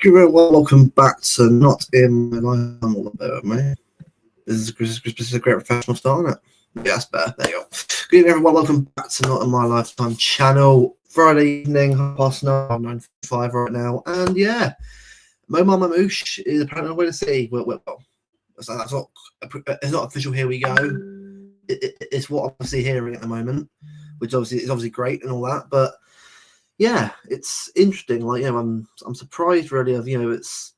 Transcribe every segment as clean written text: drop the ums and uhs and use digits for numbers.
Welcome back to Not In My Life. I'm all about it, mate. This is a great professional start, isn't it? Yeah, that's better. There you go. Good evening, everyone. Welcome back to Not In My Lifetime channel. Friday evening, 9:05 right now. And yeah, Omar Marmoush is apparently away to sea. Well, so that's not, it's not official. Here we go. It's what I'm obviously hearing at the moment, which obviously is obviously great and all that, but yeah, it's interesting. Like, I'm surprised really of it's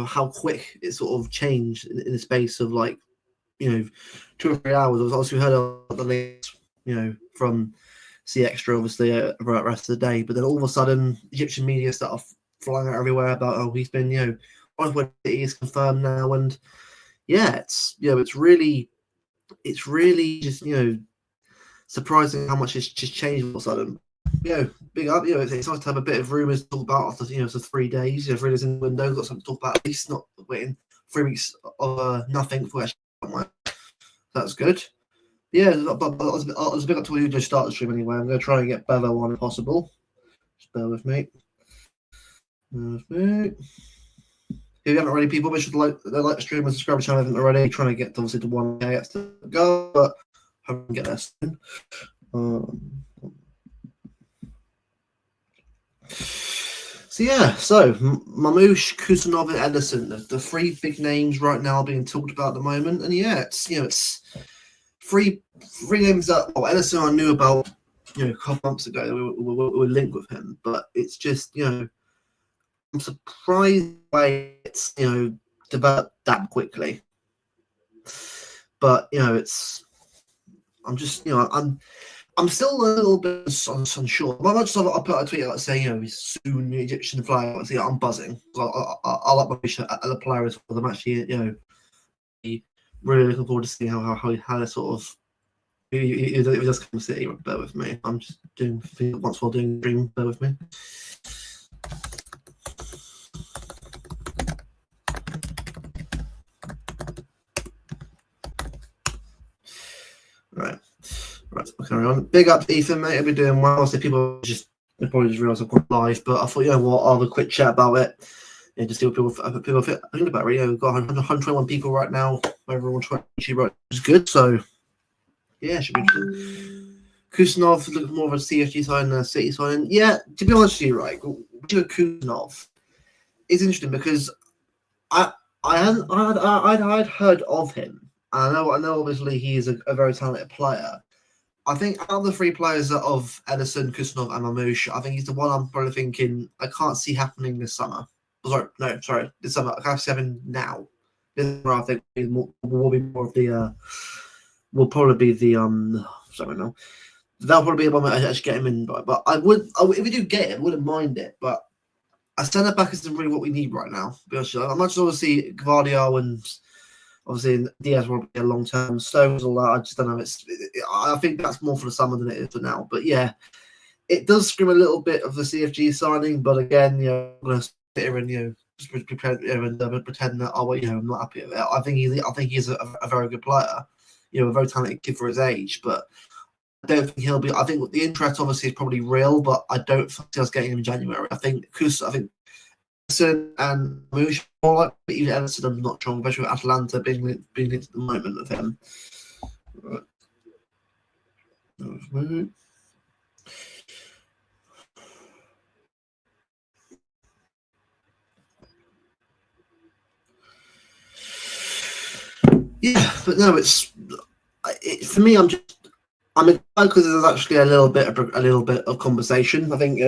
how quick it sort of changed in the space of 2 or 3 hours. I was obviously heard of the latest, from C Extra obviously about the rest of the day, but then all of a sudden Egyptian media started flying out everywhere about he's been on his he is confirmed now, and yeah, it's really just surprising how much it's just changed all of a sudden. Big up. It's nice to have a bit of rumours to talk about after so 3 days. 3 days in the window, got something to talk about at least. Not waiting 3 weeks of nothing for actually somewhere. That's good. Yeah, but I was a bit up to you just start the stream anyway. I'm going to try and get Bevo on if possible. Just bear with me. If you haven't already, people, make sure to like the stream and subscribe to the channel if you haven't already. Trying to get obviously to 1K to go, but I haven't get there soon. So Marmoush, Khusanov, and Ederson, the 3 big names right now being talked about at the moment, and it's three names that Ederson I knew about a couple months ago. We were linked with him, but it's just I'm surprised by it's developed that quickly. But I'm still a little bit unsure. But much I'll put a tweet out saying, he's soon the Egyptian flag. I'm buzzing. I like my vision at the player as well. I'm actually, really looking forward to seeing how they sort of. If it does come to City, bear with me. I'm just doing once while doing the dream. Bear with me. Right, we'll carry on. Big up to Ethan, mate. I'll be doing well. So people probably just realised I've gone live, but I thought, I'll have a quick chat about it. Just see what people think about it. We've got 121 people right now. Everyone trying to right, which is good. So yeah, should be interesting. Khusanov looks more of a CFG sign than a City sign. Yeah, to be honest with you, right, Khusanov is interesting because I'd heard of him. I know. Obviously, he is a very talented player. I think out of the 3 players of Ederson, Khusanov, and Marmoush, I think he's the one I'm probably thinking I can't see happening this summer. Sorry, this summer. I can't see happening now. This summer, I think will be more of the. Will probably be the Sorry, no. That'll probably be the one that I actually get him in by. But if we do get him, I wouldn't mind it. But a centre back isn't really what we need right now. To be honest, I'm not sure to see Gvardiol and. Obviously, Diaz will be a long-term. Stones, all that. I just don't know. I think that's more for the summer than it is for now. But yeah, it does scream a little bit of the CFG signing. But again, I'm going to sit here and pretend that I'm not happy with it. I think he's a very good player. A very talented kid for his age. But I don't think he'll be. I think the interest obviously is probably real, but I don't think us getting him in January. I think Ederson and Marmoush, more like even Ederson, I'm not strong, especially with Atalanta being linked at the moment with him. Right. Yeah, but no, for me. I'm excited because there's actually a little bit of conversation. I think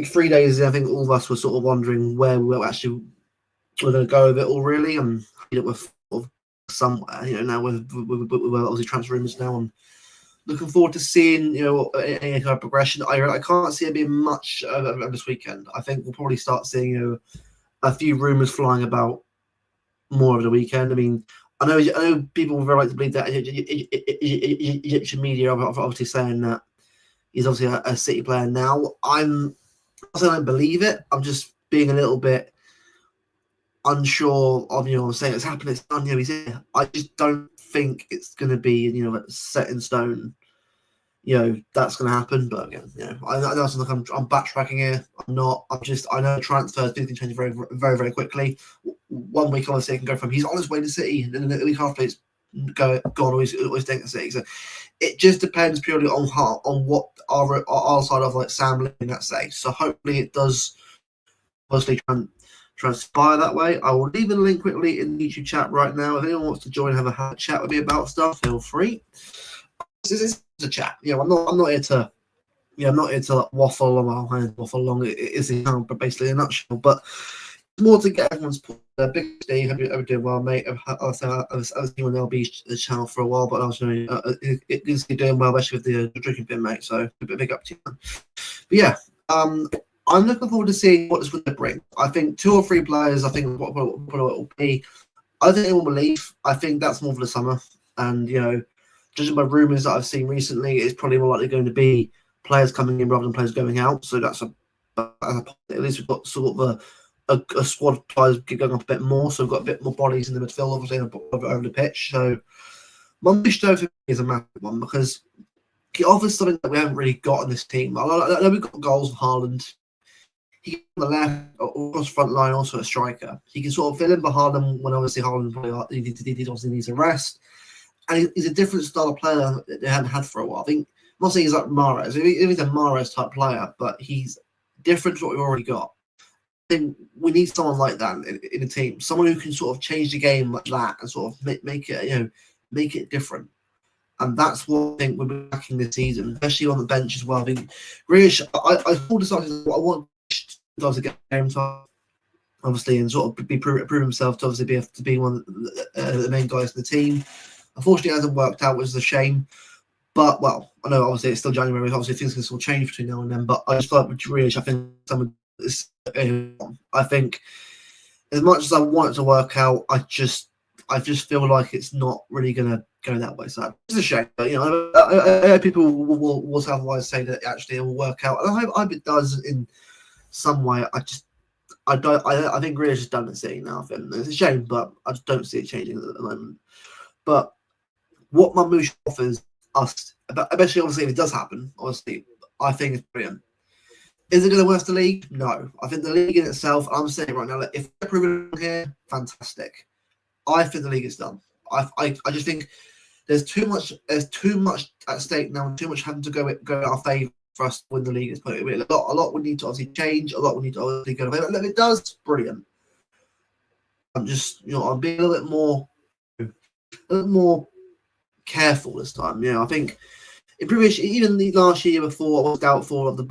3 days. I think all of us were sort of wondering where we're going to go with it all. Really, and we're somewhere. Now we're obviously transfer rumors now. I'm looking forward to seeing any kind of progression. I can't see it being much of this weekend. I think we'll probably start seeing a few rumors flying about more of the weekend. I mean. I know people would very like to believe that Egyptian media are obviously saying that he's obviously a City player now. I don't believe it. I'm just being a little bit unsure of I'm saying it's happened, it's done, he's here. I just don't think it's going to be set in stone. that's going to happen. But again, I know it's like I'm backtracking here. I'm not. I know transfers do change very, very, very quickly. 1 week, obviously, it can go from he's on his way to City, and then the week after it's gone, or he's staying at City. So it just depends purely on what our side of like Sam Lee, let's say. So hopefully it does obviously transpire that way. I will leave a link quickly in the YouTube chat right now. If anyone wants to join and have a chat with me about stuff, feel free. This is a chat. I'm not here to. I'm not here to like, waffle along. It is but basically in a nutshell. But more to get everyone's point. Big Steve, hope you're doing well, mate. I was on LB channel for a while, but I was doing it's doing well, especially with the drinking bin, mate. So a big up to you. But yeah, I'm looking forward to seeing what this will bring. I think 2 or 3 players. I think what it will be. I think it will leave. I think that's more for the summer, and judging by rumours that I've seen recently, it's probably more likely going to be players coming in rather than players going out. So that's at least we've got sort of a squad of players going up a bit more. So we've got a bit more bodies in the midfield, obviously, over the pitch. So Marmoush for me is a massive one because he offers something that we haven't really got in this team. I know we've got goals from Haaland. He can on the left, across the front line, also a striker. He can sort of fill in behind them when obviously Haaland probably obviously needs a rest. And he's a different style of player that they hadn't had for a while. I think, I'm not saying he's like Mahrez. He's a Mahrez type player, but he's different to what we've already got. I think we need someone like that in a team. Someone who can sort of change the game like that and sort of make it different. And that's what I think we'll be lacking this season, especially on the bench as well. I think Grealish, I thought decided I want to get game time, obviously, and sort of prove himself to obviously be one of the main guys in the team. Unfortunately, it hasn't worked out, which is a shame. But, well, I know obviously it's still January. Obviously, things can still change between now and then. But I just thought with Grealish, I think as much as I want it to work out, I just feel like it's not really going to go that way. So it's a shame. But, people will otherwise say that actually it will work out. And I hope it does in some way. I think Grealish has done it City now. I think it's a shame, but I just don't see it changing at the moment. But what Marmoush offers us, especially obviously if it does happen, obviously, I think it's brilliant. Is it going to worst the league? No. I think the league in itself, I'm saying right now, if they're proven here, fantastic. I think the league is done. I just think there's too much at stake now, and too much having to go in our favour for us to win the league. A lot would need to obviously change. A lot would need to obviously go away. But if it does, brilliant. I'm just, I'm being a little more careful this time. I think in previous, even the last year before, I was doubtful of the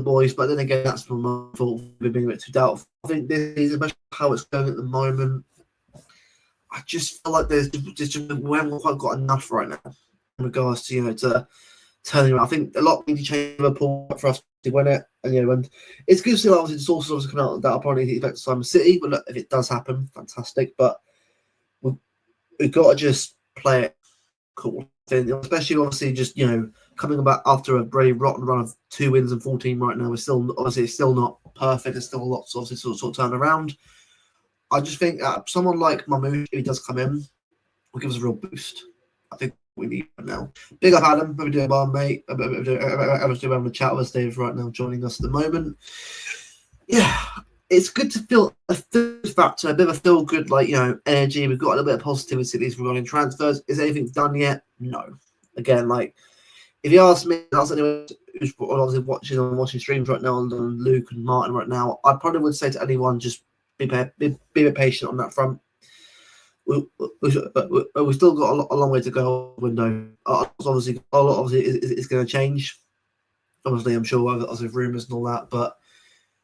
boys, but then again, that's my fault for being a bit too doubtful. I think this is especially how it's going at the moment. I just feel like we haven't quite got enough right now in regards to to turning around. I think a lot need to change Liverpool for us to win it, and it's good to see obviously the sources obviously coming out that I'll probably expect Simon City, but look, if it does happen, fantastic. But we've got to just play it cool, especially obviously just coming back after a very rotten run of 2 wins and 14 right now. It's still not perfect. There's still lots obviously sort of turn around. I just think someone like Marmoush, if he does come in, will give us a real boost. I think we need right now. Big up, Adam. Hope you're doing well, mate. I was doing well in the chat with Dave right now, joining us at the moment. Yeah, it's good to feel a factor, a bit of a feel good, energy. We've got a little bit of positivity at least regarding transfers. Is anything done yet? No. Again, if you ask me, ask anyone who's obviously watching streams right now, and Luke and Martin right now, I probably would say to anyone, just be a bit patient on that front. We've still got a long way to go. Window obviously is going to change. Obviously, I'm sure obviously rumours and all that, but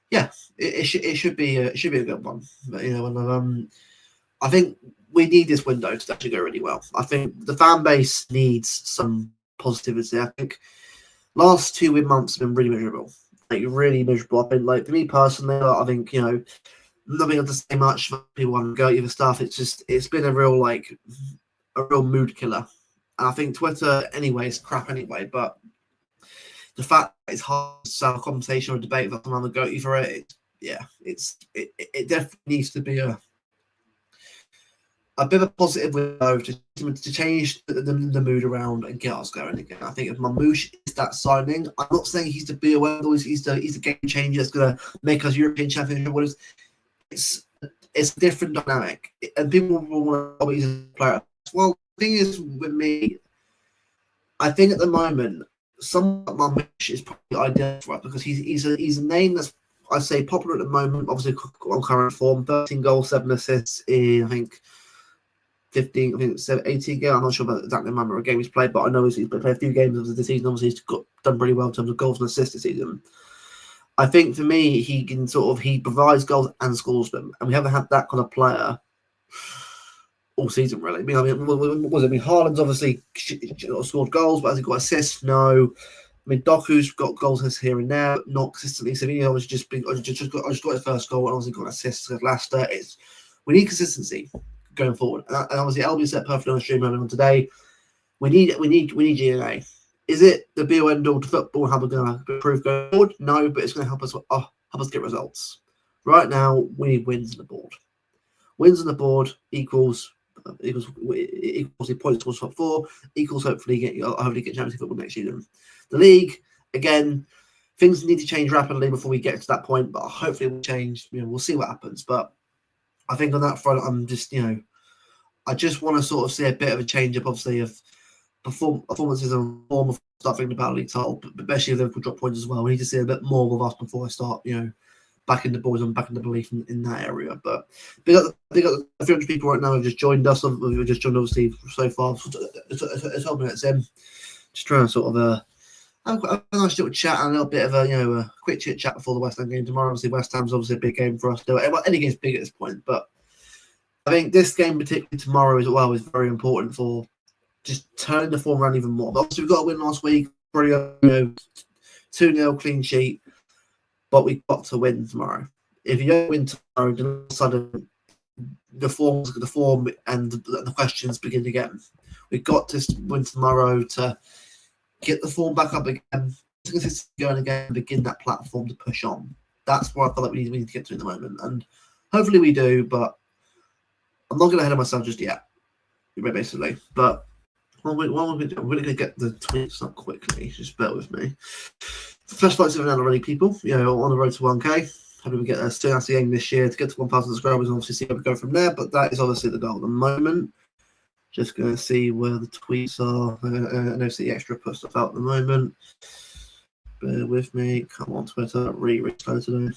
yeah, it should be a good one. But I think we need this window to actually go really well. I think the fan base needs some positivity. I think last 2 months have been really miserable. Really miserable. I think for me personally, I think not being able to say much for people want to go at you for stuff. It's been a real mood killer. And I think Twitter anyway is crap anyway, but the fact that it's hard to have a conversation or a debate with someone to go at you for it, it definitely needs to be a a bit of a positive window to change the mood around and get us going again. I think if Marmoush is that signing, I'm not saying he's the be all, he's the game changer that's going to make us European champions. It's a different dynamic, and people will want to he's a player. Well, the thing is with me, I think at the moment, someone like Marmoush is probably ideal for us because he's a name that's, I'd say, popular at the moment. Obviously, on current form, 13 goals, 7 assists in, I think, 15, I think 18 games. I'm not sure about exactly the number of games he's played, but I know he's played a few games of the season. Obviously, he's done pretty well in terms of goals and assists this season. I think for me, he provides goals and scores them, and we haven't had that kind of player all season, really. Haaland's obviously scored goals, but has he got assists? No. I mean, Doku's got goals here and there, but not consistently. Savino was just got his first goal and obviously got assists against Leicester. We need consistency going forward, and obviously Albion said perfectly on the stream earlier on today. We need GNA. Is it the be all end all to football? How we're going to improve going forward? No, but it's going to help us get results. Right now, we need wins on the board. Wins on the board equals the points towards top 4, equals hopefully get Champions League football next season. The league, again, things need to change rapidly before we get to that point, but hopefully it will change. We'll see what happens. But I think on that front, I'm just, I just want to sort of see a bit of a change up, obviously, of performances and form of start thinking about league title, but especially if Liverpool drop points as well. We need to see a bit more of us before I start, backing the boys and backing the belief in that area. But they got 300 people right now who have just joined us. We've just joined, obviously, so far. It's 12 minutes in. Just trying to sort of have a nice little chat and a little bit of a quick chit chat before the West Ham game tomorrow. Obviously, West Ham's obviously a big game for us. Any game's big at this point, but I think this game, particularly tomorrow as well, is very important for just turning the form around even more. But obviously, we got a win last week, pretty 2-0 clean sheet, but we've got to win tomorrow. If you don't win tomorrow, then all of a sudden the form and the questions begin again. We've got to win tomorrow to get the form back up again, to going again, and begin that platform to push on. That's what I feel like we need to get to at the moment, and hopefully we do. But I'm not going to ahead of myself just yet, basically. But we're going to get the tweets up quickly. Just bear with me. First flights of already, people. On the road to 1K. How do we get there? Still that's the aim this year to get to 1,000 subscribers and obviously see how we go from there. But that is obviously the goal at the moment. Just going to see where the tweets are. I know the extra put stuff out at the moment. Bear with me. Come on, Twitter. Really slow today.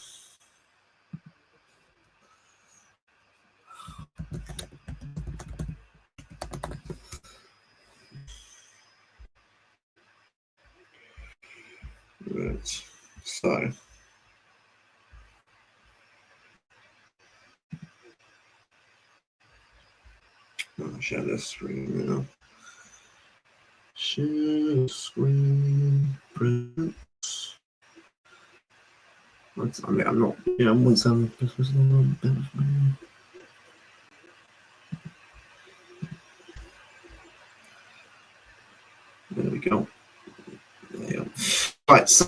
Right. So. I'll share this screen now. Share screen. Print. I'm not. I'm once I'm. There we go. There you go. Right. So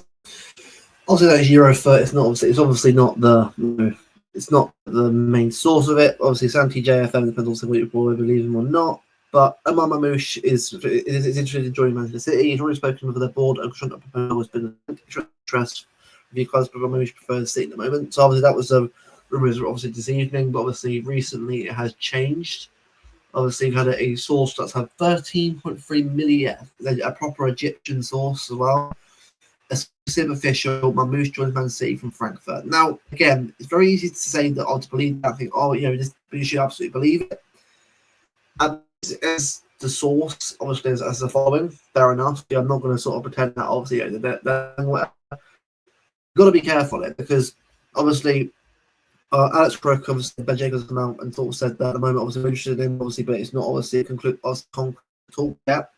obviously, that's Euro 30. It's obviously not the. It's not the main source of it. Obviously, it's anti-JFM, depends on whether we believe him or not. But Omar Marmoush is interested in joining Manchester City. He's already spoken with their board, and proposal has been an interest review class, but Marmoush prefers City at the moment. So obviously, that was a rumours obviously this evening, but obviously recently it has changed. Obviously, we've had a source that's had 13.3 million, a proper Egyptian source as well. Exclusive official, Marmoush joins Man City from Frankfurt. Now, again, it's very easy to say that to believe that. I think, you should absolutely believe it. As the source, obviously, as the following, fair enough. I'm not going to sort of pretend that, obviously, you've got to be careful it because, obviously, Alex Crook, obviously, Ben Jacobs come out and sort of said that at the moment, obviously, we're interested in, obviously, but it's not obviously a concrete talk yet.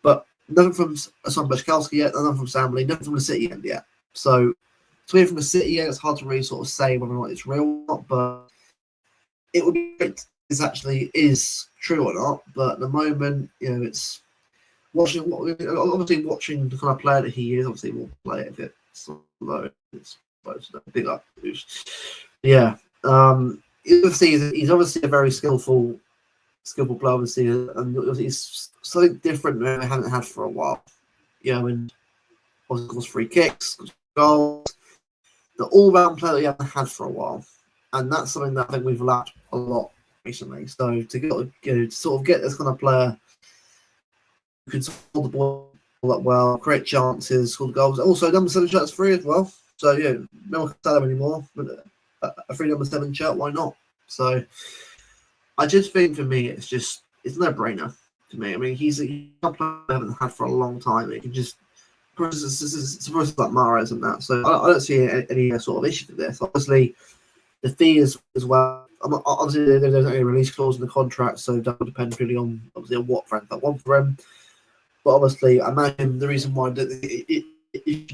But nothing from Son Bashkalski yet, nothing from Sam Lee, nothing from the City end yet. So to hear from the City end, it's hard to really sort of say whether or not it's real or not, but it would be great if this actually is true or not. But at the moment, it's watching the kind of player that he is. Obviously, we'll play it if it's low. It's a big up boost. Yeah. He's obviously a very skillful skillful player, obviously, and he's something different than we haven't had for a while. You know, and obviously scores free kicks, goals, the all-round player that we haven't had for a while, and that's something that I think we've lacked a lot recently. So to get, to sort of get this kind of player who can hold the ball that well, create chances, score goals, also number 7 shirts free as well. So yeah, no one can tell him anymore. But a free number 7 shirt, why not? So I just think for me, it's no brainer to me. I mean, he's a player I haven't had for a long time. It can just it's a process like Mahrez and that. So I don't see any sort of issue with this. Obviously, the fee as well. Obviously, there's only a release clause in the contract, so that will depend really on obviously on what Frankfurt want for him. But obviously, I imagine the reason why the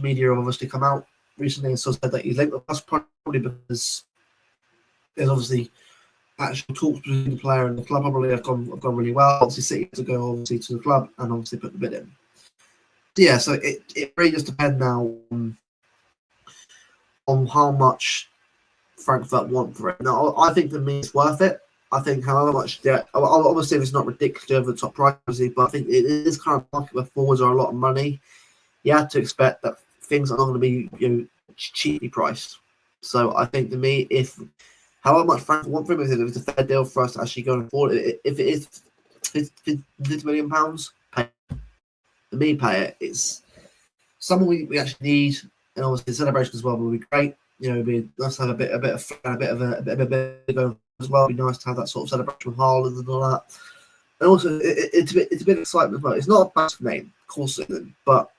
media have obviously come out recently and still said that he's linked with us probably because there's obviously actual talks between the player and the club probably have gone really well. Obviously, City to go obviously to the club and obviously put the bid in. Yeah, so it really just depends now on how much Frankfurt want for it. Now, I think for me it's worth it. I think however much obviously it's not ridiculously over the top price, but I think it is kind of market where forwards are a lot of money. You have to expect that things are not going to be cheaply priced. So I think to me, if however much Frankfurt want for him, if it's a fair deal for us to actually go and afford it, if it is £50 million, pay it. For me, pay it. It's someone we actually need, and obviously the celebration as well will be great. You know, it'd be nice to have a bit of fun, a bit of a as well. It'd be nice to have that sort of celebration with Haaland and all that. And also, it's a bit of excitement as well. It's not a massive name, of course, but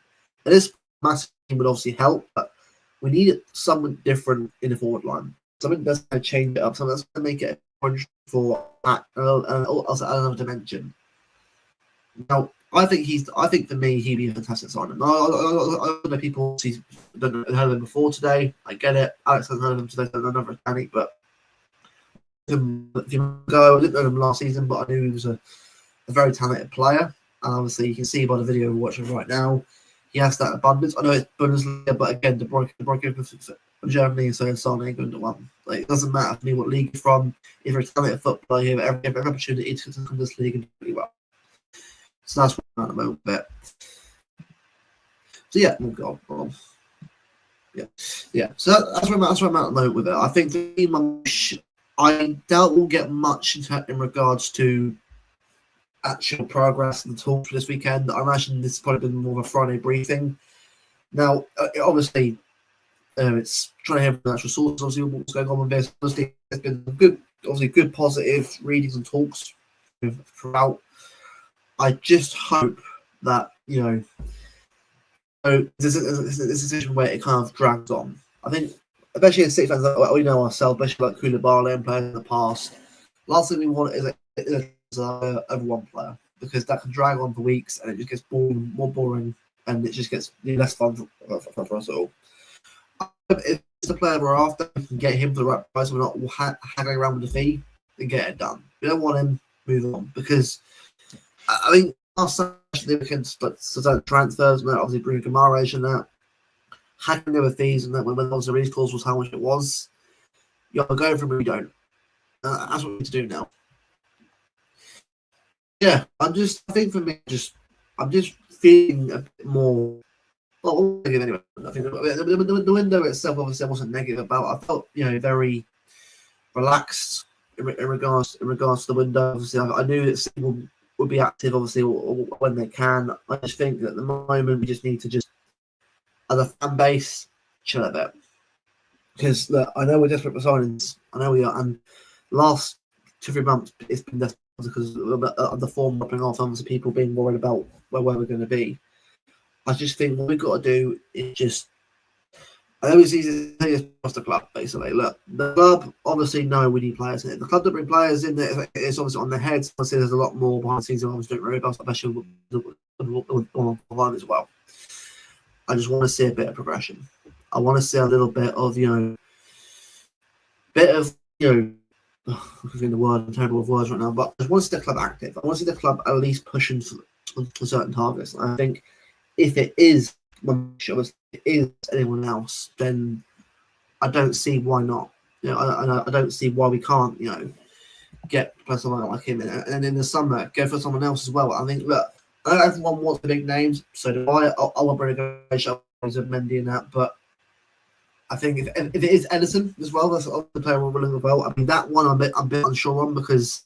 it is massive would obviously help. But we need something different in the forward line. Something that's going to change it up. Something that's going to make it for also another dimension. Now, I think for me, he'd be a fantastic signing. I know people don't heard of him before today. I get it. Alex hasn't heard of him today, so another mechanic. But I didn't know him last season, but I knew he was a very talented player. And obviously, you can see by the video we're watching right now, he has that abundance. I know it's Bundesliga, but again, De Bruyne for Germany, so Son ain't going to win. Like, it doesn't matter to me what league you're from. If you're a talented footballer, you have every opportunity to come to this league and do really well. So that's what I'm at the moment. Bit. So yeah, we'll go on. Yeah. So that's where I'm at the moment with it. I think I doubt we'll get much in regards to actual progress and talk for this weekend. I imagine this has probably been more of a Friday briefing. Now, obviously, it's trying to have actual sources. Obviously, what's going on with this. Obviously, there's been good positive readings and talks throughout. I just hope that, this is a situation where it kind of drags on. I think, especially as City fans, we know ourselves, especially like Koulibaly and players in the past, last thing we want is over one player, because that can drag on for weeks and it just gets more boring, and it just gets less fun for us all. If it's the player we're after, we can get him for the right price. We're not haggling around with the fee and get it done. We don't want him, move on, because I mean, last Saturday we can start transfers, and obviously bring Mahrez and that, hacking over fees, and that when the release clause was how much it was. You're going for him, we don't. That's what we need to do now. Yeah, I'm just feeling a bit more. Well, anyway, I think the window itself, obviously, I wasn't negative about. I felt, very relaxed in regards to the window. Obviously, I knew that people would be active, obviously, when they can. I just think that at the moment we just need to as a fan base, chill a bit. Because look, I know we're desperate for signings. I know we are, and last 2-3 months it's been desperate because of the form dropping off, and people being worried about where we're going to be. I just think what we've got to do is I know it's easy to say across the club, basically. Look, the club obviously know we need players in it. The club that bring players in there, it's obviously on their heads. Obviously, there's a lot more behind the scenes than I was doing very well, especially on as well. I just want to see a bit of progression. I want to see a little bit of, I'm the word, I'm terrible with words right now, but I just want to see the club active. I want to see the club at least pushing for certain targets. And I think if it is anyone else, then I don't see why not. I don't see why we can't, get someone like him in, and then in the summer go for someone else as well. I think look, I know everyone wants the big names, so do I. I want to go of Mendy in that, but I think if it is Ederson as well, that's the player we're willing to vote. I mean, that one I'm a bit unsure on because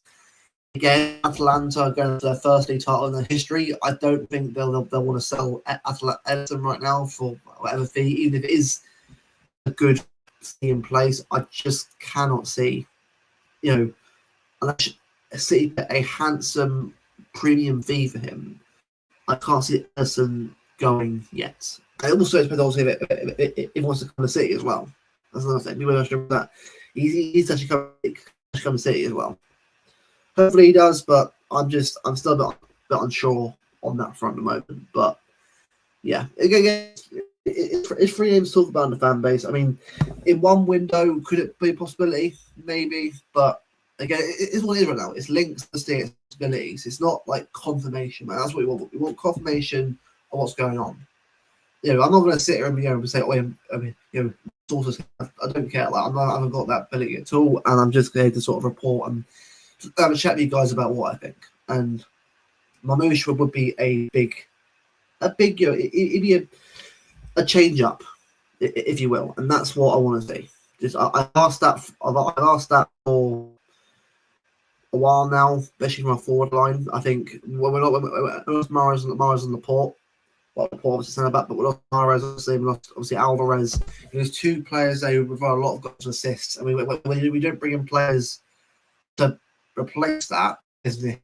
again, Atalanta are going to their first league title in their history. I don't think they'll want to sell Ederson right now for whatever fee, even if it is a good fee in place. I just cannot see, unless City get a handsome premium fee for him, I can't see Ederson going yet. And also, it depends also if he wants to come to City as well. That's another thing. People don't know that he's actually come to City as well. Hopefully he does, but I'm still a bit unsure on that front at the moment. But yeah, again, it's free names to talk about in the fan base. I mean, in one window, could it be a possibility? Maybe, but again, it's what it is right now. It's links to stay possibilities. It's not like confirmation, man. That's what we want. We want confirmation of what's going on. I'm not going to sit here and say, sources. I don't care. Like I haven't got that ability at all, and I'm just going to sort of report and have a chat with you guys about what I think. And Marmoush would be a big, it'd be a change up, if you will, and that's what I want to see. Just I've asked that for a while now, especially from our forward line. I think when we're not Mahrez on the port. Well, Paul obviously centre back, but we lost Mahrez, obviously Alvarez. There's two players there who provide a lot of goals and assists. I mean, we don't bring in players to replace that, isn't it?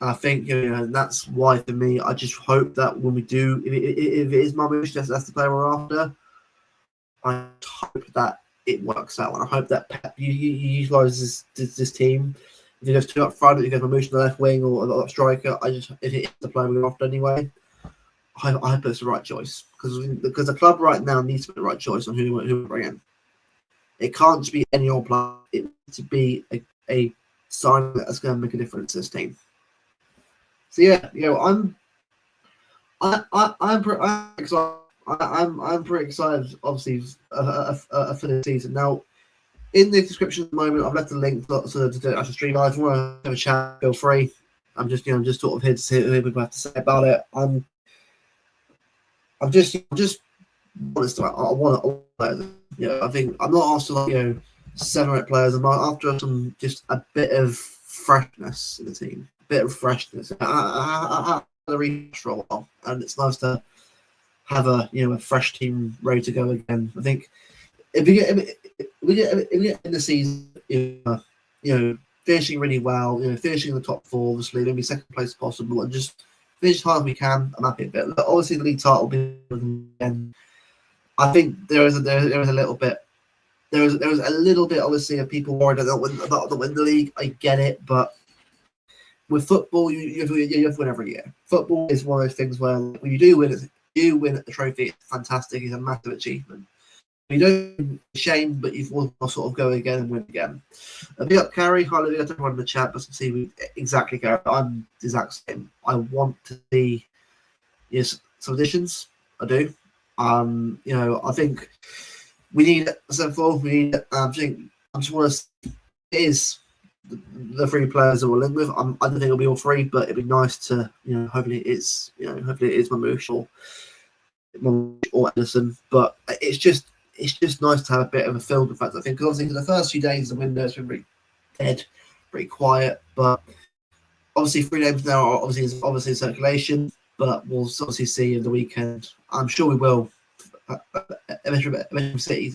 I think that's why for me, I just hope that when we do, if it is Marmoush, that's the player we're after. I hope that it works out, and I hope that Pep utilises this team. If he goes two up front, if he goes Marmoush on the left wing or the striker, if it is the player we're after anyway, I hope it's the right choice because the club right now needs to be the right choice on who we bring in. It can't just be any old player. It needs to be a sign that's going to make a difference to this team. So yeah, I'm pretty excited. I'm pretty excited, obviously, for the season. Now, in the description at the moment, I've left a link to do it as a stream. If you want to have a chat, feel free. I'm just sort of here to see what people have to say about it. I'm just honest. I want I think I'm not after 7 or 8 players. I'm after just a bit of freshness in the team, a bit of freshness. I had a reach for a while, and it's nice to have a fresh team ready to go again. I think if we get in the season, finishing really well, finishing in the top 4, obviously, maybe second place possible, and just finish as hard as we can. I'm happy with it. Obviously, the league title will be again. I think there was a little bit. There was a little bit, obviously, of people worried about the win the league. I get it, but with football, you have to win every year. Football is one of those things where when you win a trophy, it's fantastic. It's a massive achievement. You don't shame, but you've want to sort of go again and win again. Big up, Carrie. Hi, Olivia. I don't want in the chat, but see exactly, Carrie. I'm the exact same. I want to see some additions. I do. I think we need a centre forward. We need. I just want to. It is the 3 players that we're linked with. I don't think it'll be all 3, but it'd be nice to. Hopefully it's. Hopefully it is Marmoush or Ederson. But it's just nice to have a bit of a feel of the fact. I think because obviously the first few days the window's been pretty dead, pretty quiet. But obviously 3 names now are obviously in circulation. But we'll obviously see in the weekend. I'm sure we will. Eventually, City,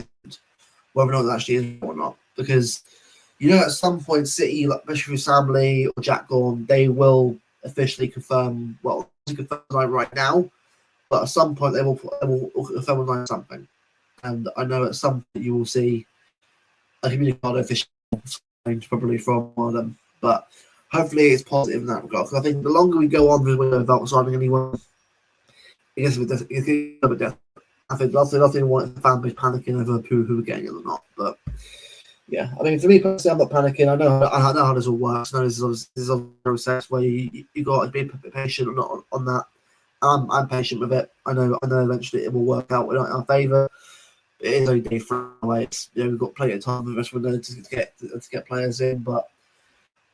whether or not that actually is or not, because at some point City, like especially Samley or Jack Gorn, they will officially confirm. Well, confirm right now, but at some point they will confirm something. And I know at some point you will see a community card official probably from one of them. But hopefully it's positive in that regard. Because I think the longer we go on without signing anyone, I guess it's a bit death. I think that's the thing. Want the fan base panicking over who we're getting or not. But yeah, I mean, for me personally, I'm not panicking. I know how this all works. I know this is a process where you got to be patient on that. I'm patient with it. I know eventually it will work out in our favour. It is only day 3 away. We've got plenty of time with the rest of the to get players in, but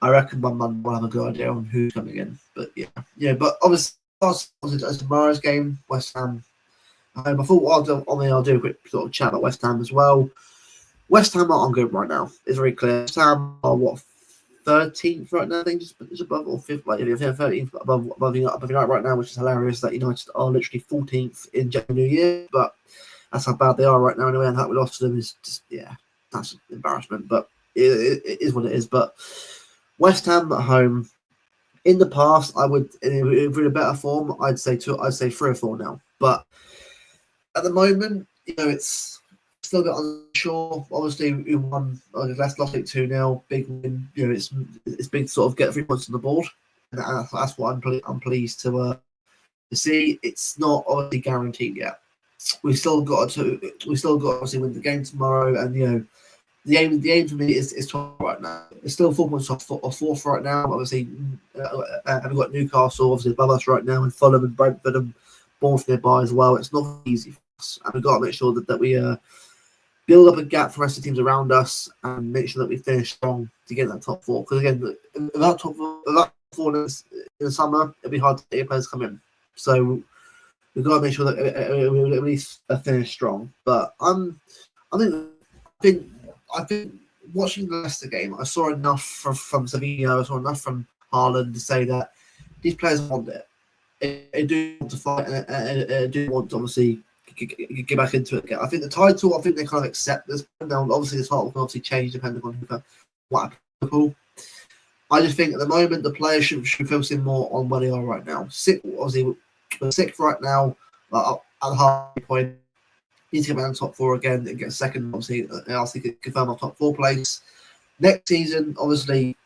I reckon my man will have a good idea on who's coming in. But but obviously as tomorrow's game, West Ham. I thought I'll do a quick sort of chat about West Ham as well. West Ham are on good right now. It's very clear. West Ham are 13th right now, I think, just above or 5th, like 13th above United right now, which is hilarious that United are literally 14th in January New Year, but that's how bad they are right now anyway, and that we lost to them is just, that's an embarrassment, but it is what it is. But West Ham at home, in the past, I would, if we're in a better form, I'd say 3 or 4 now, but at the moment, it's still a bit unsure. Obviously, we won lost it 2-0, big win. It's big to sort of get 3 points on the board, and that's what I'm pleased to see. It's not obviously guaranteed yet. We still got to obviously win the game tomorrow, and the aim for me is 12 right now. It's still 4 points off 4th right now. Obviously, we've got Newcastle obviously above us right now, and Fulham and Brentford and Bournemouth nearby as well. It's not easy for us, and we've got to make sure that we build up a gap for the rest of the teams around us and make sure that we finish strong to get that top 4. Because again, without top 4 in the summer, it'll be hard to get players come in. So we've got to make sure that we at least finish strong. But I think watching the Leicester game, I saw enough from Savino, I saw enough from Haaland to say that these players want it. They do want to fight, and do want to obviously get back into it again. I think the title, I think they kind of accept this. Now, obviously, the title can obviously change depending on what happens. I just think at the moment the players should be focusing more on where they are right now. Obviously, we're 6th right now at the halfway point. Need to get back in the top 4 again and get second. Obviously, confirm our top 4 place next season. Obviously,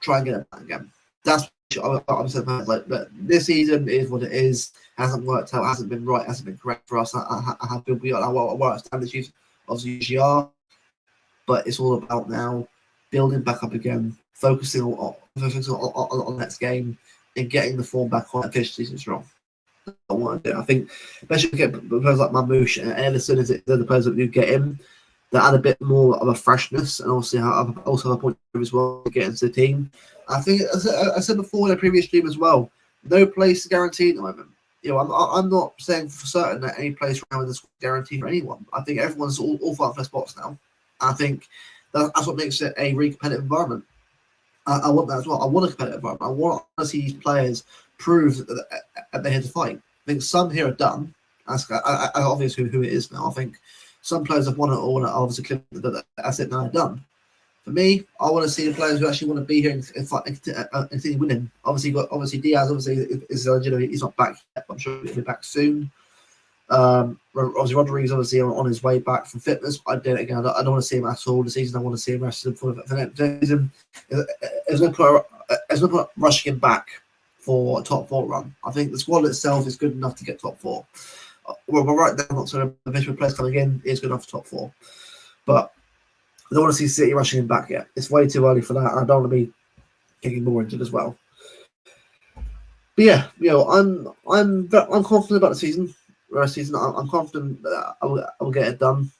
try and get it back again. That's I'm saying, like, but this season is what it is. Hasn't worked out. Hasn't been right. Hasn't been correct for us. I have been. We are what standards obviously are, but it's all about now building back up again, focusing on the next game, and getting the form back on efficiency and strong. I want to do. I think, especially get players like Marmoush and Ederson, is it the players that you get in that add a bit more of a freshness, and also have a point as well to get into the team. I think, as I said before in a previous stream as well, no place is guaranteed at the moment. I'm not saying for certain that any place around this is guaranteed for anyone. I think everyone's all fighting for their spots now. I think that's what makes it a really competitive environment. I want that as well. I want a competitive environment. I want to see these players prove that they're here to fight. I think some here are done. That's obvious who it is now. I think some players have won it all and are obviously that's it now, they're done. For me, I want to see the players who actually want to be here and fight and continue winning. Obviously Diaz is he's not back yet, but I'm sure he'll be back soon. Obviously Rodriguez obviously on his way back from fitness. I do it again. I don't want to see him at all this season. I want to see him rested for the next season. There's no point rushing him back for a top 4 run. I think the squad itself is good enough to get top 4. Well, right now, not so the veteran players coming in is good enough for top 4, but I don't want to see City rushing him back yet. It's way too early for that. I don't want to be getting more into it as well. But yeah, I'm confident about the season. I'm confident that I will get it done.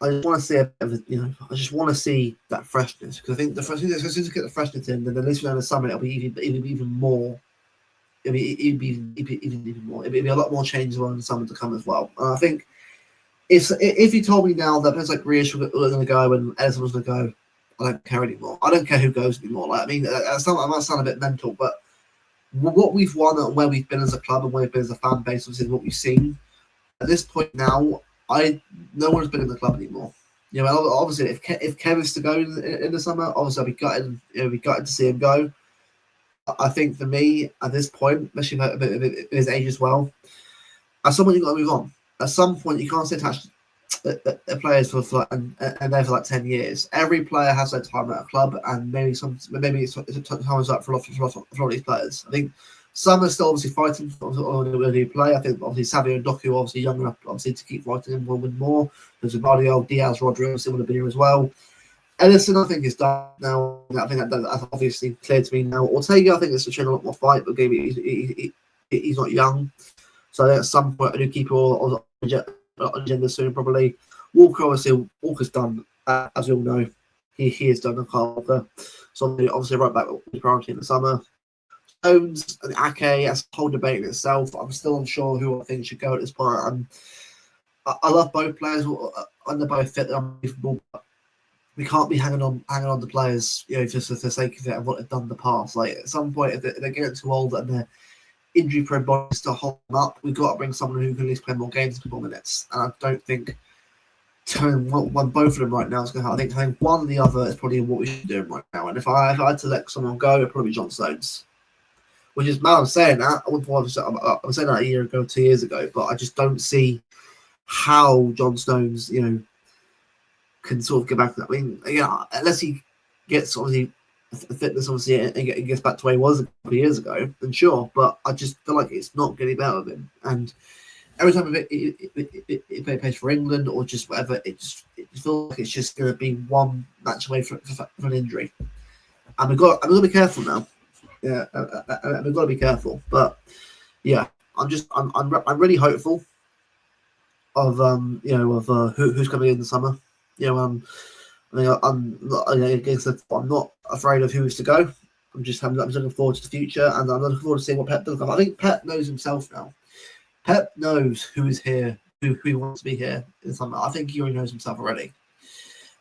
I just want to see I just want to see that freshness, because I think as soon as we get the freshness in, then at least in the summer it'll be even more. It'll be even more. It'll be a lot more changes in the summer to come as well. And I think if you told me now that players like Grealish were going to go and Ederson was going to go, I don't care anymore. I don't care who goes anymore. Like, I mean, that might sound a bit mental, but what we've won and where we've been as a club and where we've been as a fan base, obviously what we've seen at this point now, no one's been in the club anymore. Obviously, if Kev is to go in the summer, obviously I'll be gutted to see him go. I think for me at this point, especially at his age as well, at some point you've got to move on. At some point, you can't stay attached to players for 10 years. Every player has their time at a club, and maybe it's time's up for a lot of these players. I think some are still obviously fighting for a play. I think obviously Savio and Doku are obviously young enough obviously to keep fighting and will win more. There's Mario, Diaz, Rodriguez still want to be here as well. Ederson, I think, is done now. I think that's obviously clear to me now. Ortega, I think, is showing a lot more fight, but he's not young. So at some point, a new keeper or agenda soon, probably. Walker, obviously, Walker's done, as we all know. He has done a Walker. So obviously right back with priority in the summer. Stones and Ake, that's a whole debate in itself. I'm still unsure who I think should go at this point. I love both players, and they're both fit and unbelievable. But we can't be hanging on to players, just for the sake of it and what they've done in the past. Like at some point, if they're getting too old and they're injury-prone bodies to hold them up, we've got to bring someone who can at least play more games for 4 minutes. And I don't think turning both of them right now is going to happen. I think having one or the other is probably what we should do right now. And if I had to let someone go, it'd probably be John Stones. Which is mad I'm saying that. I was saying that a year ago, 2 years ago, but I just don't see how John Stones, can sort of get back to that. I mean, unless he gets obviously fitness, obviously, and gets back to where he was a couple of years ago, then sure. But I just feel like it's not getting better with him. And every time he plays for England or just whatever, it feels like it's just going to be one match away from an injury. And we've got to be careful now. Yeah, we've got to be careful. But yeah, I'm really hopeful of who's coming in the summer. I'm not afraid of who is to go. I'm looking forward to the future, and I'm looking forward to seeing what Pep does. I think Pep knows himself now. Pep knows who is here, who he wants to be here in the summer. I think he already knows himself already.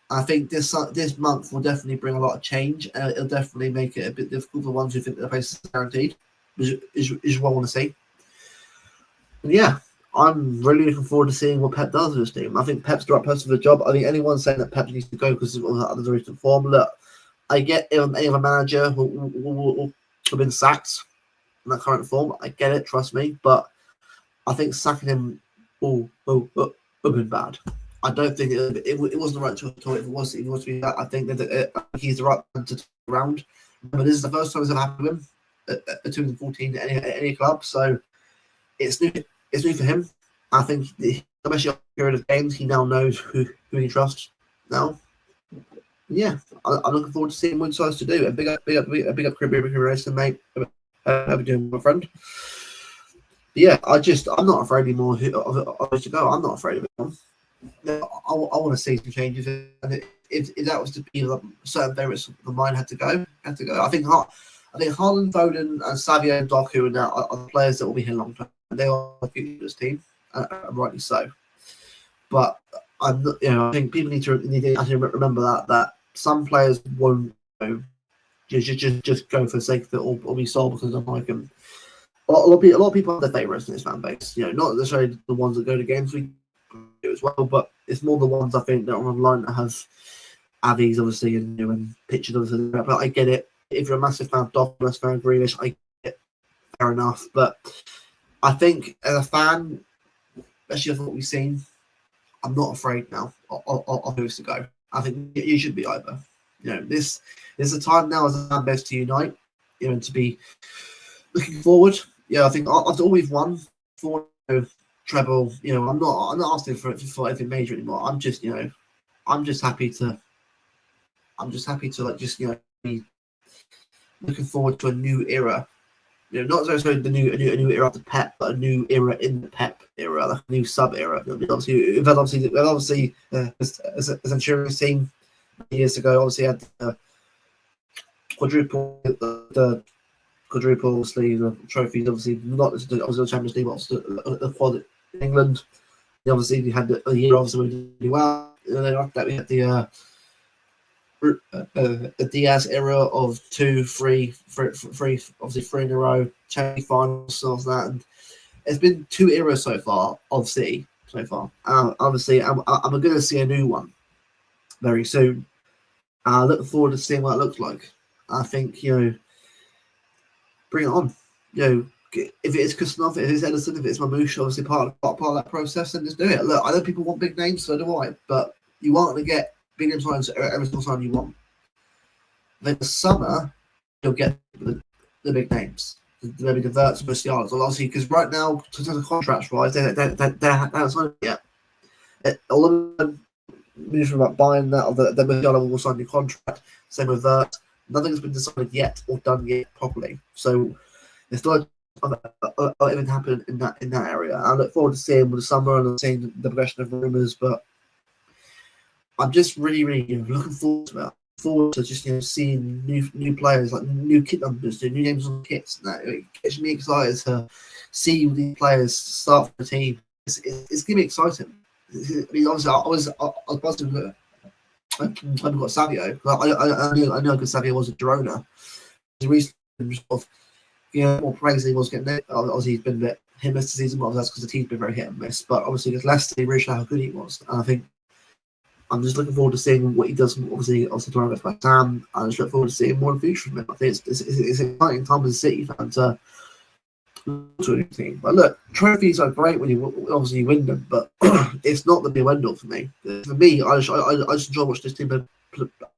I think this month will definitely bring a lot of change. It'll definitely make it a bit difficult for the ones who think their place is guaranteed, which is what I want to see. And yeah, I'm really looking forward to seeing what Pep does with this team. I think Pep's the right person for the job. I think anyone saying that Pep needs to go because of the recent form, look, I get any other manager will have been sacked in that current form. I get it, trust me, but I think sacking him would have been bad. I don't think it wasn't the right choice at all. If it was to be that, I think that he's the right man to turn around. But this is the first time it's ever happened to him at 2014 at any club, so it's new. It's new for him. I think, especially after a period of games, he now knows who he trusts now. Yeah, I'm looking forward to seeing what he decides to do. A big up, Ederson, mate. How are you doing, my friend? Yeah, I'm not afraid anymore of to go. I'm not afraid of it. I want to see some changes, and if that was to be certain favourites of mine had to go. I think Haaland, Foden, and Savio and Doku are the players that will be here long term. They are the future of this team, and rightly so. But I think people need to actually remember that some players won't just go for the sake of it or be sold because they don't like them. A lot of people have their favourites in this fan base. Not necessarily the ones that go to games we do as well, but it's more the ones I think that are online that have Avies obviously and pictures of them. But I get it. If you're a massive fan of Douglas, fan of Grealish, I get it. Fair enough. But I think as a fan, especially of what we've seen, I'm not afraid now of who's to go. I think you should be either. This is a time now as a fan base to unite. To be looking forward. I think after all we've won for treble, I'm not asking for anything major anymore. I'm just happy to be looking forward to a new era. Not necessarily a new era of the Pep, but a new era in the Pep era, like a new sub era. Obviously, we've had a Centurions team years ago. Obviously, had the quadruple, obviously the trophies. Obviously, not the Champions League, but also the quad in England. Obviously, we had a year obviously we did really well. And then after that, we had the Diaz era of 2, 3, obviously 3 in a row, Champions finals, stuff like that. And it's been 2 eras so far of City so far. Obviously, I'm going to see a new one very soon. Looking forward to seeing what it looks like. I think bring it on. If it is Khusanov, if it's Ederson, if it's Marmoush, obviously part of that process, then just do it. Look, I know people want big names, so do I, but you aren't going to get big names every single time you want. Then the summer, you'll get the big names. Maybe the Verts, Musialas, obviously, because right now, in terms of contracts wise, they're not signed yet. All of them, about buying that, or the Musiala will sign your contract. Same with Vert. Nothing's been decided yet or done yet properly. So it's still even happen in that area. I look forward to seeing with the summer and seeing the progression of rumours, but I'm just really looking forward to it. Forward to just seeing new players, like new kit numbers, new names on the kits. And that it gets me excited to see these players start for the team. It's gonna be exciting. I mean, obviously, I was buzzing. I've got Savio. I know because Savio was a Girona. He's recently sort of more praise than he was getting. Obviously, he's been a bit hit and miss this season, but that's because the team's been very hit and miss. But obviously, against Leicester, he really showed how good he was. And I think I'm just looking forward to seeing what he does. Obviously tomorrow against West Ham. I just look forward to seeing more in the future from him. I think it's an exciting time as a City fan to anything. But look, trophies are great when you obviously win them, but it's not the be end all for me. For me, I just enjoy watching this team play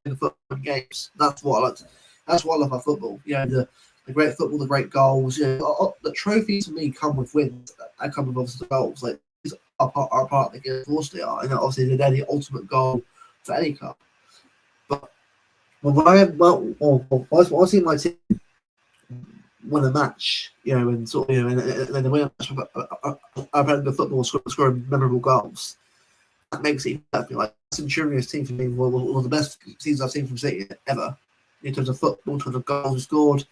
football games. That's what I like. That's what I love about football. The great football, the great goals. The trophies for me come with wins. I come with obviously the goals. Like these are part of the game. Of course they are. And obviously they're the ultimate goal for any club. But when I see my team win a match, and sort of, and then they win a match. I've had the football scoring memorable goals. That makes it perfect. Like Centurion's team for me was one of the best seasons I've seen from City ever in terms of football, in terms of goals scored.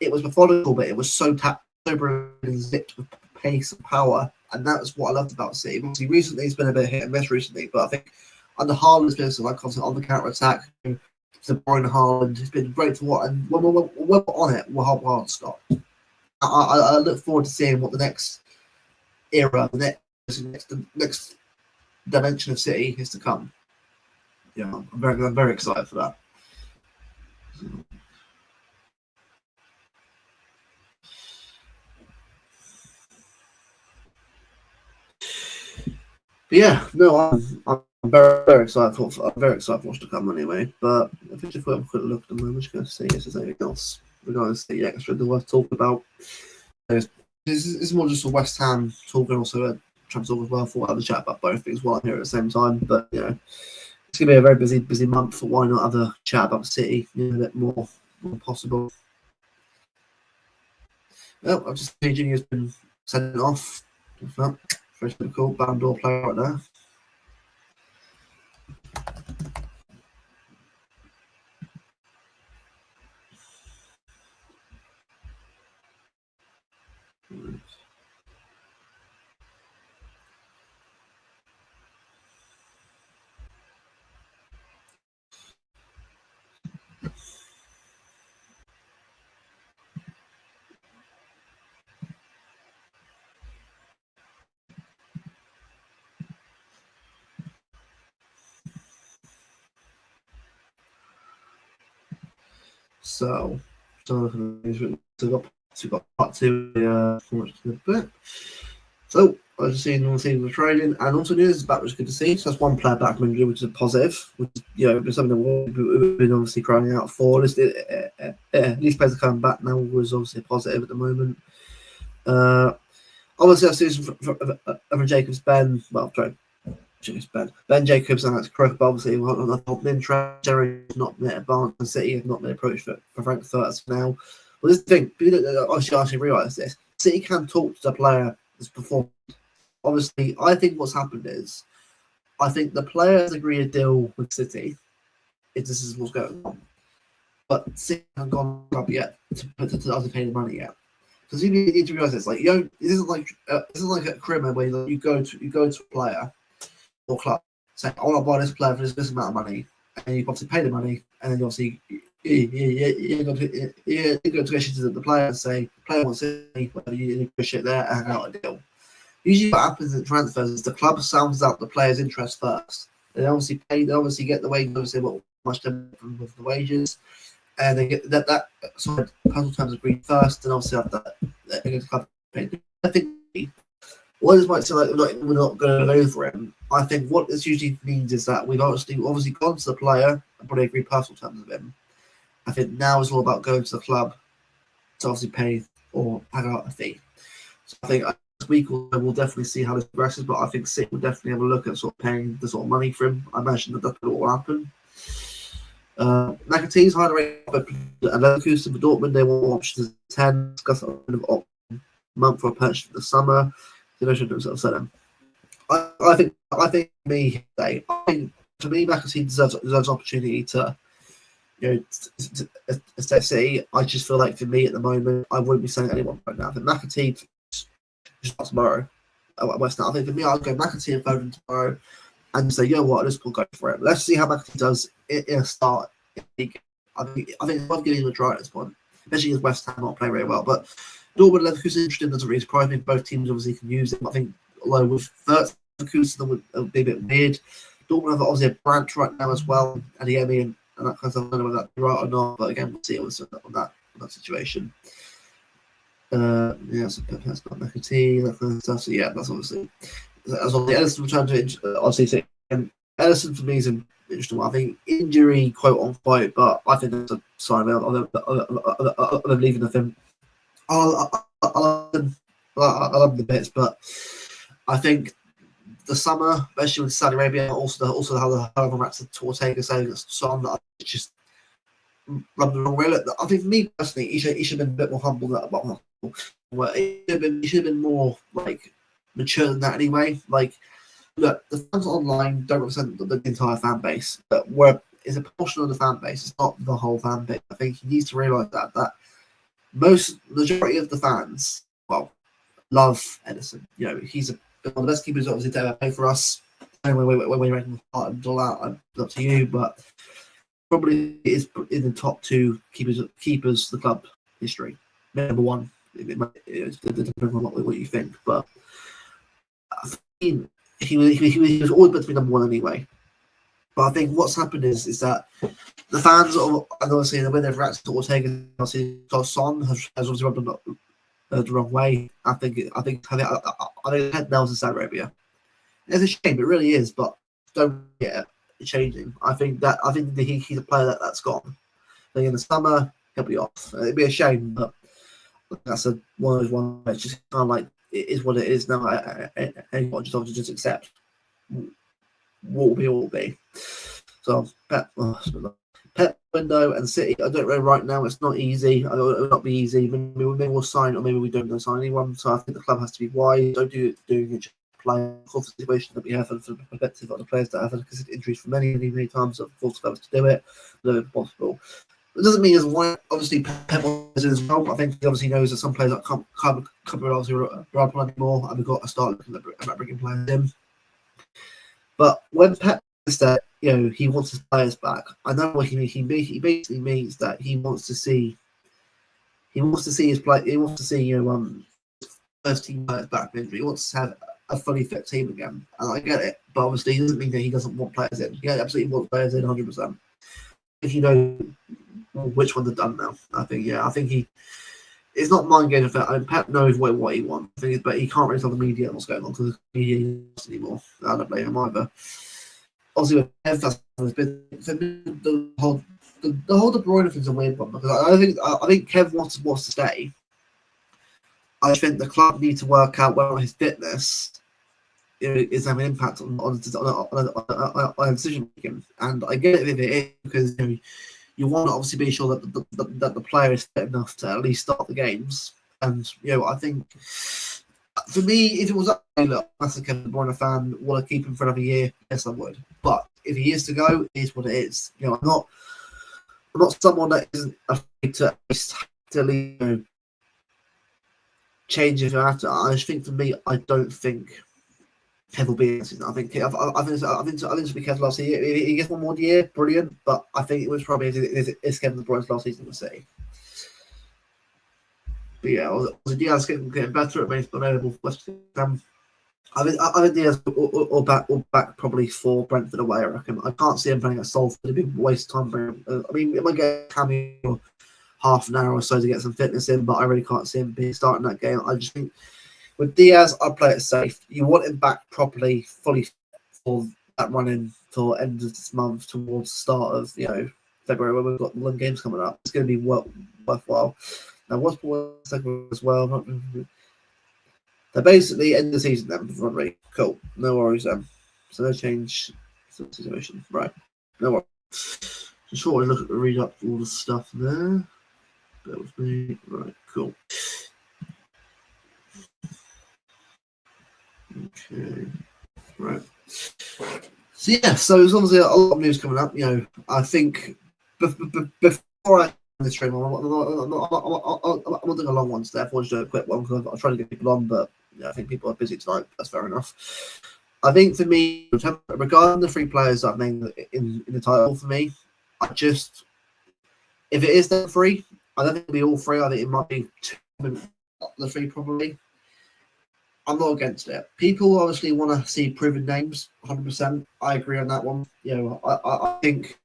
It was methodical, but it was so brilliant and zipped with pace and power, and that's what I loved about City. Obviously, recently it's been a bit hit and miss recently, but I think under Haaland's been like constant on the counter attack. The Brian Haaland has been great to watch, and when we're on it, we're hard to stop. I look forward to seeing what the next era, the next dimension of City is to come. I'm very excited for that. But yeah, no, I'm very excited for what's to come anyway. But I think if we have a quick look at the moment, we're just going to see if there's anything else regarding City extra that worth talking about. This is more just a West Ham talk and also trying to talk as well. I thought I'd have a chat about both things while I'm here at the same time. But it's going to be a very busy month. Why not have a chat about City a bit more possible? Well, I've just seen Junior's been sent off. Very cool. Ballon d'Or player right there. So we've got part two bit. So I just seen all the trading and also news is back, which is good to see. So that's one player back from injury, which is a positive, which is something that we've been obviously crying out for. These players are coming back now was obviously a positive at the moment. Obviously, I've seen from Jacobs Ben. Well, sorry, Ben Jacobs and that's correct. But obviously, not been interest. Jerry's not been advanced. And City have not been approached for Frankfurt as now. Well, this thing, I should realise this. City can talk to the player that's performed. Obviously, I think what's happened is, I think the player has agreed a deal with City. If this is what's going on, but City haven't gone up yet to pay the money yet. Because you need to realise this. Like it isn't like a criminal where you go to a player or club, say, I want to buy this player for this amount of money, and you obviously pay the money, and then obviously you go to negotiate to the player and say, player wants it, you negotiate there and hang out a deal. Usually what happens in transfers is the club sounds out the player's interest first. They obviously get the wages, obviously what much with the wages, and they get that sort of personal terms agreed first, and obviously after that the club paid. I think what this might sound like we're not going to go for him. I think what this usually means is that we've obviously gone to the player and probably agreed personal terms with him. I think now it's all about going to the club to obviously pay or hang out a fee. So I think this week we'll definitely see how this progresses, but I think City will definitely have a look at sort of paying the sort of money for him. I imagine that's what will happen. McAtee's higher rate and Leverkusen for Dortmund, they want options 10. Discuss month for a purchase for the summer. They should sort of sell him. I think for me, McAtee deserves opportunity to, to City. I just feel like for me at the moment, I wouldn't be selling anyone right now. I think McAtee starts tomorrow at West Ham. I think for me, I'll go McAtee and Foden tomorrow and say, let's go for it. Let's see how McAtee does in a start. I think it's worth giving him a try at this point, especially as West Ham not playing very well. But Dortmund Leverkusen interesting doesn't really surprise me. Both teams obviously can use him. I think although with Leverkusen would be a bit weird. Dortmund have obviously a Brandt right now as well, and Yemi and that kind of stuff. I don't know whether that's right or not, but again, we'll see on that situation. So that's not McAtee, that kind of stuff. So yeah, that's obviously Ederson returned to obviously. Ederson for me is an interesting one. I think injury, quote unquote, but I think that's a sign of them leaving the film. I love the bits, but I think the summer, especially with Saudi Arabia, also how the rats of Ortega saying it's Son that just rubbed the wrong way. Look, I think for me personally, he should have been a bit more humble. He should have been more like mature than that anyway. Like, look, the fans online don't represent the entire fan base, but it's a portion of the fan base. It's not the whole fan base. I think he needs to realise that majority of the fans, love Ederson. He's one of the best keepers obviously to ever play for us. Anyway, when we rank him apart and all that, it's up to you, but probably is in the top 2 keepers the club history. Number 1. It depends on what you think, but I think he was always meant to be number 1 anyway. But I think what's happened is that the fans and obviously the way they've reacted to Ortega, obviously Son has obviously rubbed them the wrong way. I think head now to Saudi Arabia. It's a shame, it really is, but don't get it changing. I think he's a player that's gone. I think in the summer he'll be off. It'd be a shame, but that's one of those ones that's just kind of like it is what it is now. And you just accept what will be. So Pep window and City. I don't know right now. It's not easy. I know it will not be easy. Maybe we'll sign, or maybe we don't sign anyone. So I think the club has to be wise. Don't do it. Play for the situation that we have and for the perspective of the players that have considered injuries for many times. Of course, clubs to do it. Whenever possible. It doesn't mean as well. Obviously, Pep is as well. I think he obviously knows that some players that can't obviously ride on anymore, and we've got to start looking at bringing players in. But when Pep says that he wants his players back, I know what he means. He basically means that he wants to see his play. He wants to see first team players back from injury. He wants to have a fully fit team again, and I get it. But obviously, it doesn't mean that he doesn't want players in. He absolutely wants players in 100%. If you know which ones are done now, I think it's not mind games. Pep knows what he wants, but he can't really tell the media what's going on because the media isn't anymore. I don't blame him either. Obviously, with Kev, that's been the whole De Bruyne thing's a weird one because I think Kev wants to stay. I think the club need to work out whether his fitness is having an impact on decision making, and I get it if it is because you want to obviously be sure that the player is fit enough to at least start the games. And I think for me, if it was up, look, as a Kevin De Bruyne fan, would I keep him for another year? Yes, I would. But if he is to go, it is what it is. I'm not someone that isn't afraid to leave. Change if I have to. I just think for me, I don't think Kev will be. I think it's be Kev's last year. If he gets one more year, brilliant. But I think it was probably it's Kevin De Bruyne's last season to see. But yeah, was Diaz getting better at Mainz available for West Ham? I think Diaz or back probably for Brentford away. I reckon. I can't see him playing at Salford. It'd be a waste of time. I mean, it might get a cameo half an hour or so to get some fitness in, but I really can't see him starting that game. I just think with Diaz, I'd play it safe. You want him back properly, fully for that run-in for end of this month towards the start of February when we've got the London games coming up. It's going to be worthwhile. Now, what's second as well? They're basically end of the season then for Rodri. Cool, no worries then. So no change situation, right? No worries. Just shortly read up all the stuff there. That was me. Right, cool. Okay. Right. So yeah, so there's obviously a lot of news coming up. You know, I think before I the stream, I'm not doing a long one today. I thought I'd do a quick one because I'm trying to get people on, but yeah, I think people are busy tonight. That's fair enough. I think for me, regarding the three players that I've named in the title, for me, I just if it is the three, I don't think it'll be all three. I think it might be two, the three probably. I'm not against it. People obviously want to see proven names, 100%. I agree on that one. You know, I think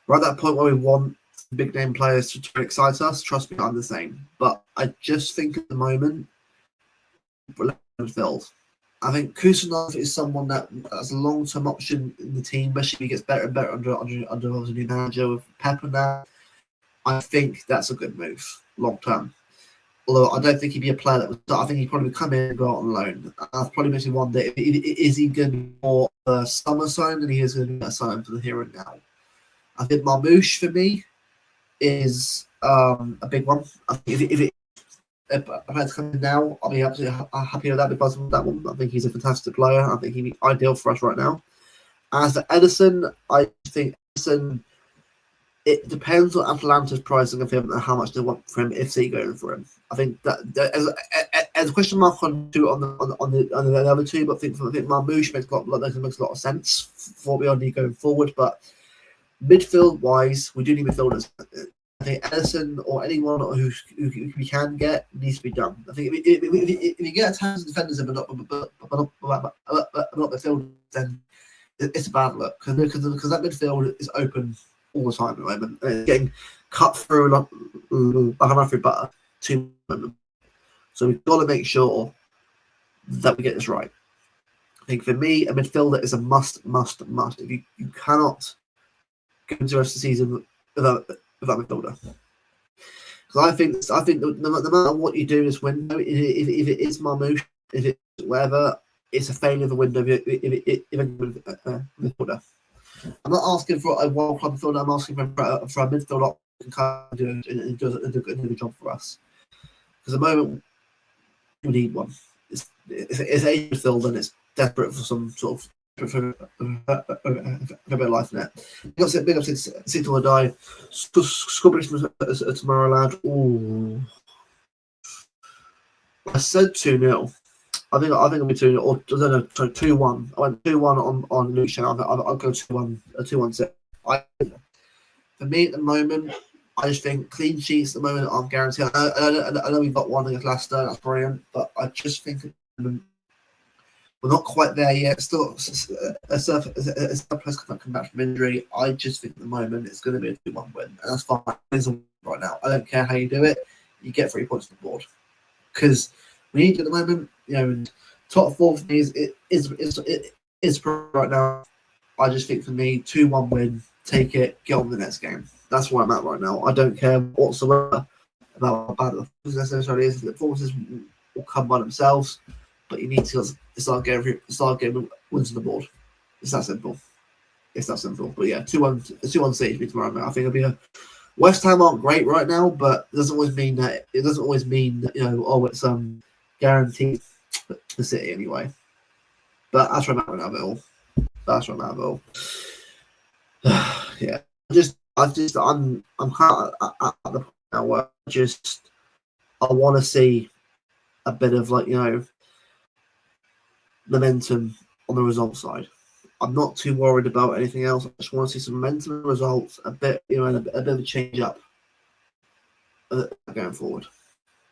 we're at that point where we want big name players to excite us. Trust me, I'm the same. But I just think at the moment, we're filled. I think Khusanov is someone that has a long-term option in the team, especially if he gets better and better under a new manager with Pepper now. I think that's a good move long-term. Although I don't think he'd be a player that would start. I think he'd probably come in and go out on loan. I've probably mentioned one that is he going to be more a summer sign than he is going to be a sign for the here and now. I think Marmoush for me is a big one. I think if I had to come in now, I'll be absolutely happy with that because of that one. I think he's a fantastic player. I think he'd be ideal for us right now. As for Ederson, I think Ederson. It depends on Atlanta's pricing of him and how much they want for him if they go for him. I think that as a question mark on the other two, but I think Marmoush makes a lot of sense for what we all need going forward. But midfield wise, we do need midfielders. I think Ederson or anyone who we can get needs to be done. I think if you get a thousand defenders but not midfielders, then it's a bad look because that midfield is open all the time at the moment. It's getting cut through like a knife through butter to moment. So we've got to make sure that we get this right. I think for me, a midfielder is a must. If you cannot go into the rest of the season without midfielder. Because I think no matter what you do this window, if it is Marmoush, if it's whatever, it's a failure of the window if midfielder. I'm not asking for a world club midfielder. I'm asking for a midfielder who can do a good job for us. Because at the moment, we need one. It's a midfielder and it's desperate for some sort of for a bit of life in it. Big up, sit or die. Score prediction tomorrow, lad. Ooh. I said 2-0. I think it'll be 2-0 or I don't know, sorry, 2-1. I went 2-1 on Luke's channel. I'll go 2-1, a 2-1 for me at the moment, I just think clean sheets at the moment aren't guaranteed. I know we've got one against Leicester, that's brilliant, but I just think at the moment, we're not quite there yet. Still, a surplus come back from injury. I just think at the moment it's going to be a 2-1 win, and that's fine. Right now, I don't care how you do it. You get 3 points on the board because we need at the moment. You know, top 4 for me is right now. I just think for me, 2-1 win, take it, get on the next game. That's where I'm at right now. I don't care whatsoever about how bad the performance necessarily is. The performances will come by themselves, but you need to start getting wins on the board. It's that simple. But yeah, 2-1 stage me tomorrow. I think it'll be a West Ham aren't great right now, but it doesn't always mean that it's guaranteed for City anyway. But that's where I'm at right now, yeah. I'm kind of at the point now where I want to see a bit of momentum on the result side. I'm not too worried about anything else. I just want to see some momentum results, a bit of a change up going forward.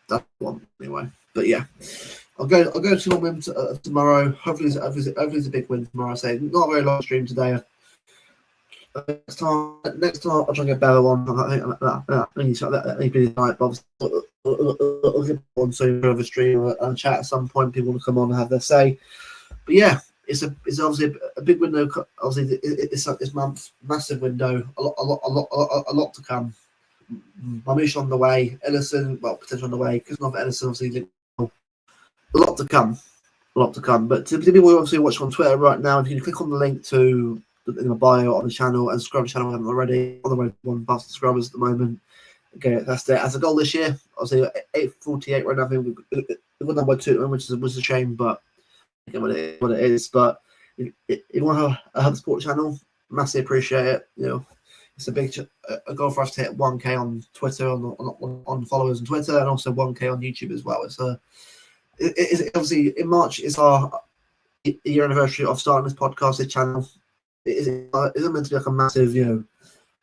That's one anyway. But yeah, I'll go to a win tomorrow. Hopefully it's a big win tomorrow. I say not a very long stream today. Next time I'll try and get a better one. I need to be tonight, but I'll get on soon over stream and chat at some point. People will come on and have their say. But yeah, it's obviously a big window. Obviously, it's a massive window. A lot to come. Marmoush on the way. Ederson, potentially on the way. Because not Ederson, obviously, a lot to come. But to people who obviously watching on Twitter right now, if you click on the link to in the bio on the channel and subscribe to the channel, I haven't already. On the way, 1,000 subscribers at the moment. Okay, that's it. As a goal this year, obviously 848 right now. I think we've got number 2, which is a shame, but what it is. But if you want to have a sports channel, massively appreciate it. It's a big a goal for us to hit 1K on Twitter, on followers on Twitter, and also 1K on YouTube as well. It's obviously in March. It's our year anniversary of starting this podcast, this channel. It isn't meant to be like a massive,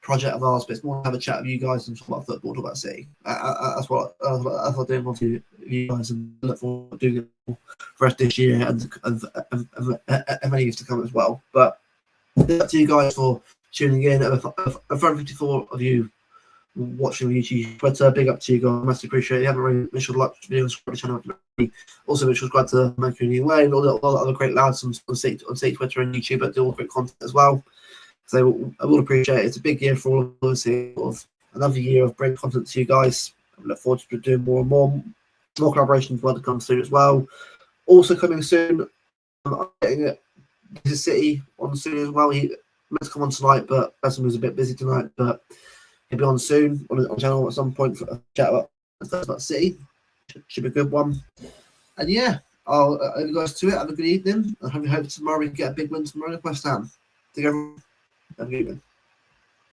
project of ours, but it's more to have a chat with you guys and talk about football, talk about City. That's what I'm doing with you guys, and look forward to doing it for us this year and many years to come as well. But thank you guys for tuning in. A 54 of you watching on YouTube, Twitter. Big up to you guys. Massively appreciate it. You haven't really make sure to like the video and subscribe to the channel. Also, make sure to subscribe to Manco Way and all the other great lads on City Twitter and YouTube that do all great content as well. So I will appreciate it. It's a big year for all of us here. Another year of great content to you guys. I look forward to doing more and more collaborations will come soon as well. Also coming soon, I'm getting it. This is City on soon as well. He meant to come on tonight, but Ederson was a bit busy tonight. But he'll be on soon on the channel at some point for a chat about City. Should be a good one. And yeah, I'll leave you guys to it. Have a good evening. I hope tomorrow we can get a big win tomorrow at West Ham. Take care. Have a good evening.